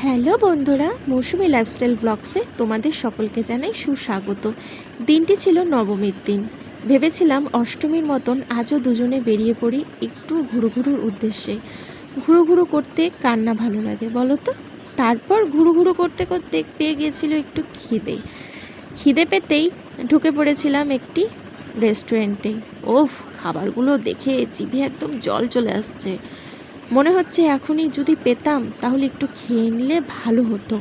Hello বন্ধুরা, মৌসুমী lifestyle ব্লগসে তোমাদের সকলকে জানাই সুস্বাগত। দিনটি ছিল নবমীর দিন। ভেবেছিলাম অষ্টমীর মতন আজও দুজনে বেরিয়ে পড়ি একটু ঘুরুঘুরুর উদ্দেশ্যে। ঘুরুঘুরু করতে কার না ভালো লাগে বলো তো। তারপর ঘুরুঘুরু করতে করতে পেয়ে গিয়েছিল একটু খিদে পেতেই ঢুকে পড়েছিলাম একটি রেস্টুরেন্টে। ওহ, খাবারগুলো দেখে জিভে একদম জল চলে আসছে। মনে হচ্ছে এখনই যদি পেতাম তাহলে একটু খেয়ে নিলে ভালো হতো।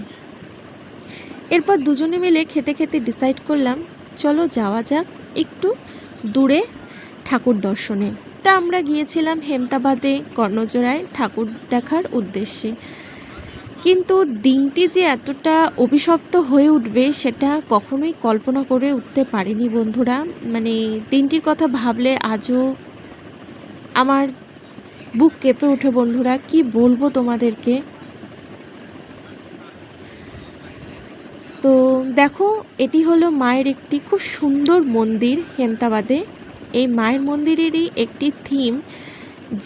এরপর দুজনে মিলে খেতে খেতে ডিসাইড করলাম চলো যাওয়া যাক একটু দূরে ঠাকুর দর্শনে। তা আমরা গিয়েছিলাম হেমতাবাদে কর্ণজোড়ায় ঠাকুর দেখার উদ্দেশ্যে। কিন্তু দিনটি যে এতটা অভিশপ্ত হয়ে উঠবে সেটা কখনোই কল্পনা করে উঠতে পারিনি বন্ধুরা। মানে দিনটির কথা ভাবলে আজও আমার বুক কেঁপে ওঠে বন্ধুরা, কি বলবো তোমাদেরকে। তো দেখো, এটি হলো মায়ের একটি খুব সুন্দর মন্দির হেমতাবাদে। এই মায়ের মন্দিরেরই একটি থিম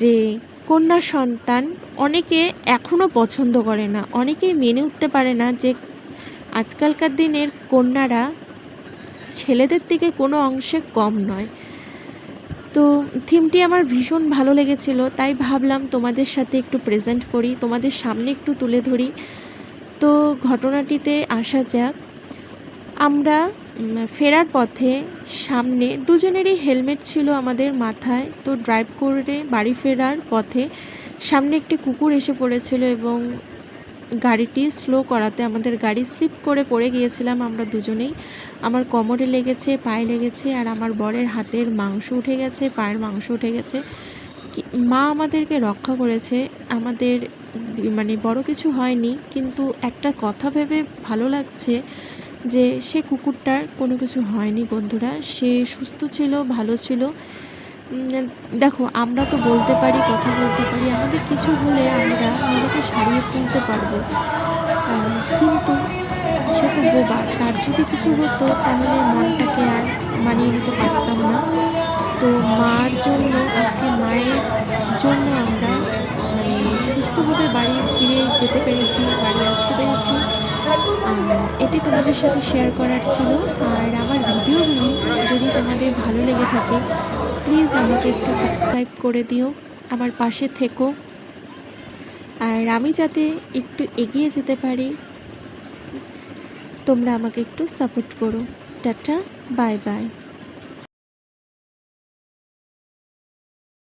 যে কন্যা সন্তান অনেকে এখনও পছন্দ করে না, অনেকেই মেনে উঠতে পারে না যে আজকালকার দিনের কন্যারা ছেলেদের থেকে কোনো অংশে কম নয়। তো থিমটি আমার ভীষণ ভালো লেগেছিল, তাই ভাবলাম তোমাদের সাথে একটু প্রেজেন্ট করি, তোমাদের সামনে একটু তুলে ধরি। তো ঘটনাটিতে আসা যাক। আমরা ফেরার পথে সামনে দুজনেরই হেলমেট ছিল আমাদের মাথায়। তো ড্রাইভ করে বাড়ি ফেরার পথে সামনে একটি কুকুর এসে পড়েছিল এবং গাড়িটি স্লো করাতে আমাদের গাড়ি স্লিপ করে পড়ে গিয়েছিলাম আমরা দুজনেই। আমার কোমরে লেগেছে, পায়ে লেগেছে, আর আমার বরের হাতের মাংস উঠে গেছে, পায়ের মাংস উঠে গেছে। মা আমাদেরকে রক্ষা করেছে, আমাদের মানে বড় কিছু হয়নি। কিন্তু একটা কথা ভেবে ভালো লাগছে যে সে কুকুরটার কোনো কিছু হয়নি বন্ধুরা, সে সুস্থ ছিল, ভালো ছিল। দেখো, আমরা তো বলতে পারি, কথা বলতে পারি, আমাদের কিছু হলে আমরা নিজেকে সারিয়ে তুলতে পারবো, কিন্তু সে তো বোবা, তার যদি কিছু হতো তাহলে মনটাকে আর মানিয়ে নিতে পারতাম না। তো মার জন্য, আজকে মায়ের জন্য আমরা মানে সুস্থভাবে বাড়ি ফিরে যেতে পেরেছি, বাড়ি আসতে পেরেছি। এটি তোমাদের সাথে শেয়ার করার ছিল। আর আমার ভিডিওগুলি যদি তোমাদের ভালো লেগে থাকে প্লিজ আমাকে একটু সাবস্ক্রাইব করে দিও, আমার পাশে থেকো, আর আমি যাতে একটু এগিয়ে যেতে পারি তোমরা আমাকে একটু সাপোর্ট করো। Tata, bye bye.